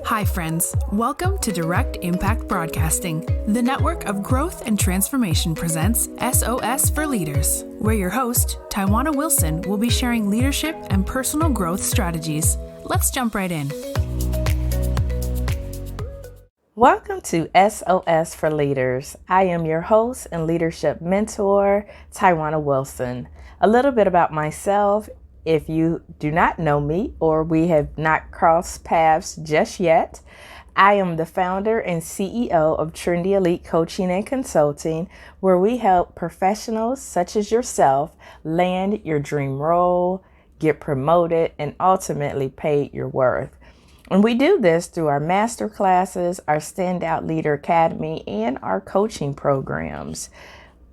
Hi, friends. Welcome to Direct Impact Broadcasting. The network of growth and transformation presents S.O.S For Leaders, where your host, Tywauna Wilson, will be sharing leadership and personal growth strategies. Let's jump right in. Welcome to S.O.S For Leaders. I am your host and leadership mentor, Tywauna Wilson. A little bit about myself. If you do not know me or we have not crossed paths just yet, I am the founder and CEO of Trinity Elite Coaching and Consulting, where we help professionals such as yourself land your dream role, get promoted, and ultimately pay your worth. And we do this through our master classes, our Standout Leader Academy, and our coaching programs.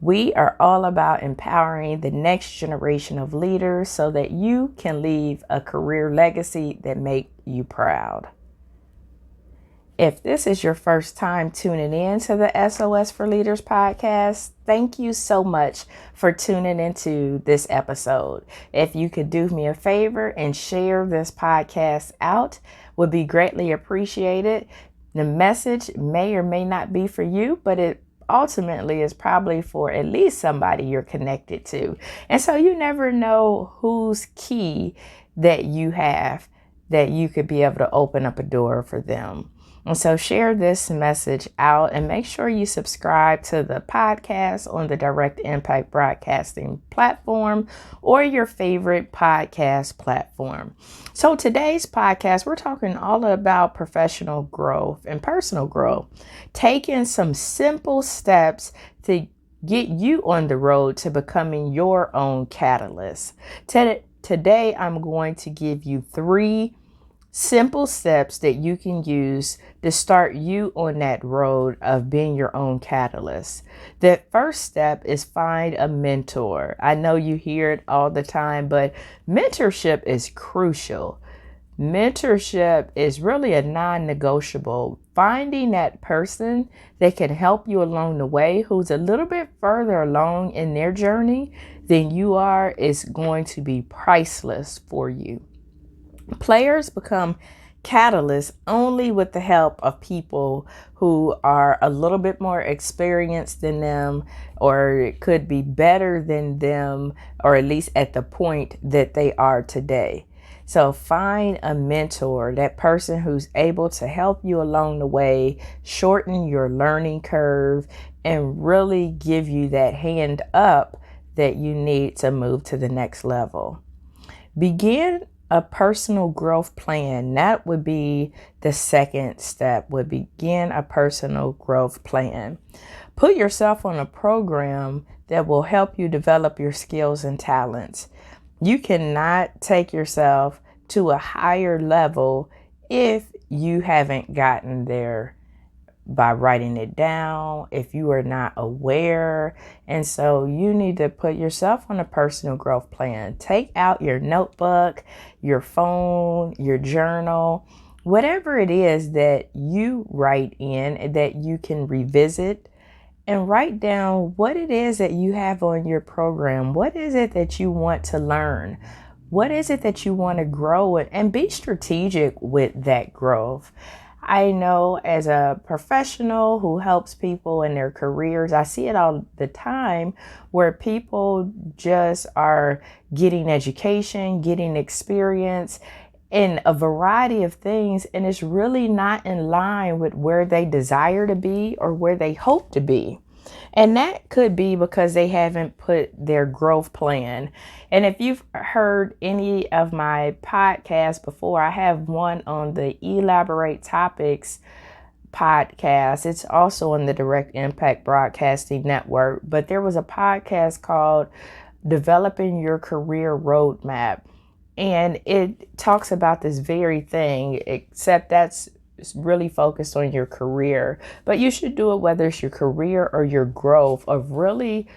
We are all about empowering the next generation of leaders so that you can leave a career legacy that makes you proud. If this is your first time tuning in to the S.O.S For Leaders podcast, thank you so much for tuning into this episode. If you could do me a favor and share this podcast out, would be greatly appreciated. The message may or may not be for you, but it ultimately is probably for at least somebody you're connected to. And so you never know whose key that you have that you could be able to open up a door for them. And so share this message out and make sure you subscribe to the podcast on the Direct Impact Broadcasting platform or your favorite podcast platform. So today's podcast, we're talking all about professional growth and personal growth, taking some simple steps to get you on the road to becoming your own catalyst. Today, I'm going to give you 3 simple steps that you can use to start you on that road of being your own catalyst. The first step is find a mentor. I know you hear it all the time, but mentorship is crucial. Mentorship is really a non-negotiable. Finding that person that can help you along the way, who's a little bit further along in their journey than you are, is going to be priceless for you. Players become catalysts only with the help of people who are a little bit more experienced than them, or it could be better than them, or at least at the point that they are today. So find a mentor, that person who's able to help you along the way, shorten your learning curve, and really give you that hand up that you need to move to the next level. Begin a personal growth plan. That would be the second step, would begin a personal growth plan. Put yourself on a program that will help you develop your skills and talents. You cannot take yourself to a higher level if you haven't gotten there by writing it down, if you are not aware. And so you need to put yourself on a personal growth plan. Take out your notebook, your phone, your journal, whatever it is that you write in that you can revisit, and write down what it is that you have on your program. What is it that you want to learn? What is it that you want to grow with? And be strategic with that growth. I know as a professional who helps people in their careers, I see it all the time where people just are getting education, getting experience in a variety of things, and it's really not in line with where they desire to be or where they hope to be. And that could be because they haven't put their growth plan. And if you've heard any of my podcasts before, I have one on the Elaborate Topics podcast. It's also on the Direct Impact Broadcasting Network. But there was a podcast called Developing Your Career Roadmap. And it talks about this very thing, except that's really focused on your career. But you should do it whether it's your career or your growth, of really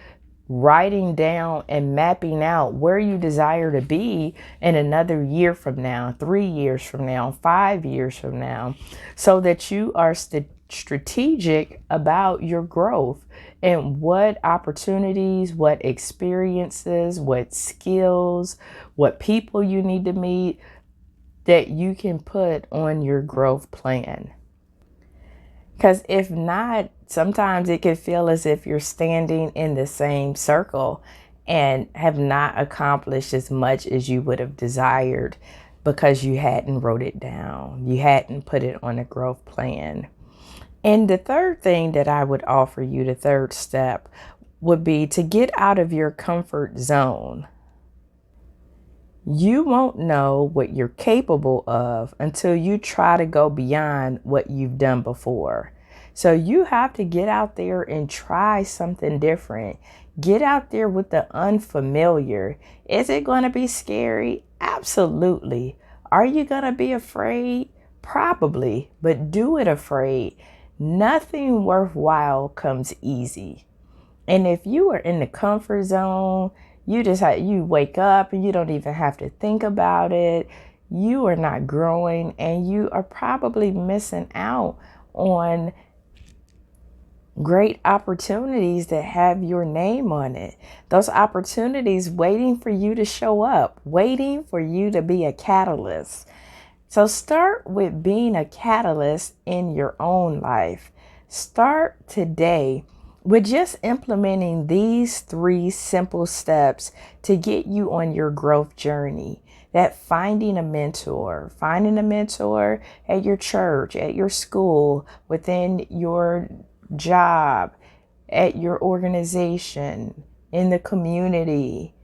writing down and mapping out where you desire to be in another year from now, 3 years from now, 5 years from now, so that you are strategic about your growth and what opportunities, what experiences, what skills, what people you need to meet, that you can put on your growth plan. Because if not, sometimes it can feel as if you're standing in the same circle and have not accomplished as much as you would have desired because you hadn't wrote it down. You hadn't put it on a growth plan. And the third thing that I would offer you, the third step, would be to get out of your comfort zone. You won't know what you're capable of until you try to go beyond what you've done before. So you have to get out there and try something different. Get out there with the unfamiliar. Is it going to be scary? Absolutely. Are you going to be afraid? Probably, but do it afraid. Nothing worthwhile comes easy. And if you are in the comfort zone, you wake up and you don't even have to think about it. You are not growing, and you are probably missing out on great opportunities that have your name on it. Those opportunities waiting for you to show up, waiting for you to be a catalyst. So start with being a catalyst in your own life. Start today with just implementing these 3 simple steps to get you on your growth journey. That finding a mentor at your church, at your school, within your job, at your organization, in the community,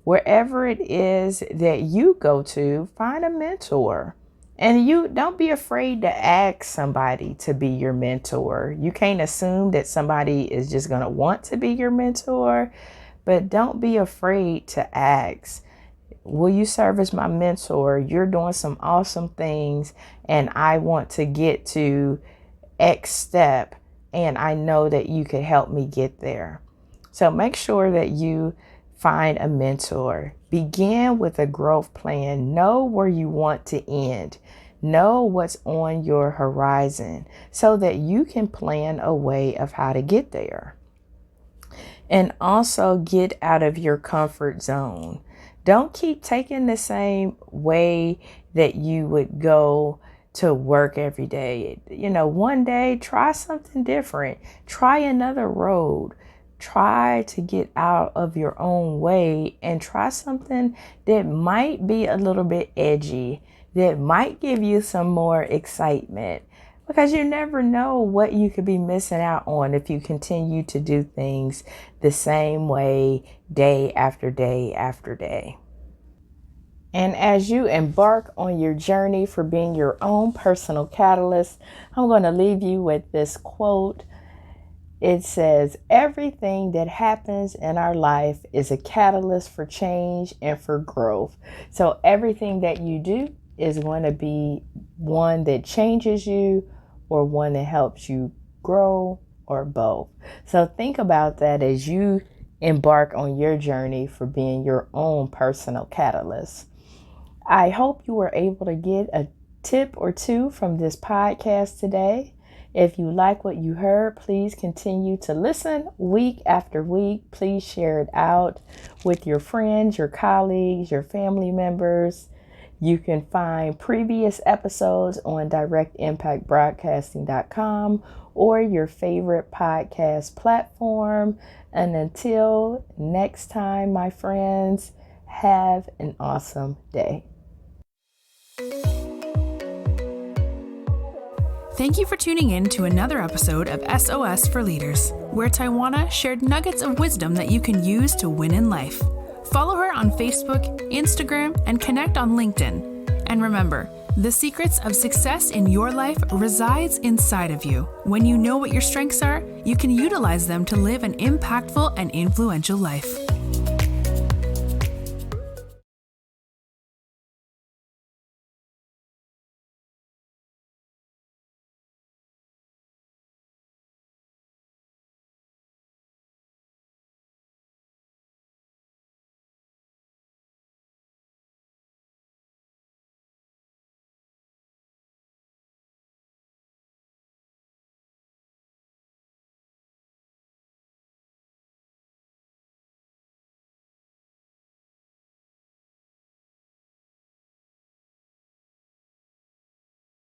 wherever it is that you go to, find a mentor. And you don't be afraid to ask somebody to be your mentor. You can't assume that somebody is just going to want to be your mentor, but don't be afraid to ask. Will you serve as my mentor? You're doing some awesome things, and I want to get to X step, and I know that you could help me get there. So make sure that you find a mentor. Begin with a growth plan. Know where you want to end. Know what's on your horizon so that you can plan a way of how to get there. And also get out of your comfort zone. Don't keep taking the same way that you would go to work every day. One day, try something different. Try another road. Try to get out of your own way and try something that might be a little bit edgy, that might give you some more excitement, because you never know what you could be missing out on if you continue to do things the same way day after day after day. And as you embark on your journey for being your own personal catalyst, I'm going to leave you with this quote. It says, everything that happens in our life is a catalyst for change and for growth. So everything that you do is going to be one that changes you or one that helps you grow, or both. So think about that as you embark on your journey for being your own personal catalyst. I hope you were able to get a tip or two from this podcast today. If you like what you heard, please continue to listen week after week. Please share it out with your friends, your colleagues, your family members. You can find previous episodes on directimpactbroadcasting.com or your favorite podcast platform. And until next time, my friends, have an awesome day. Thank you for tuning in to another episode of S.O.S For Leaders, where Tywauna shared nuggets of wisdom that you can use to win in life. Follow her on Facebook, Instagram, and connect on LinkedIn. And remember, the secrets of success in your life resides inside of you. When you know what your strengths are, you can utilize them to live an impactful and influential life.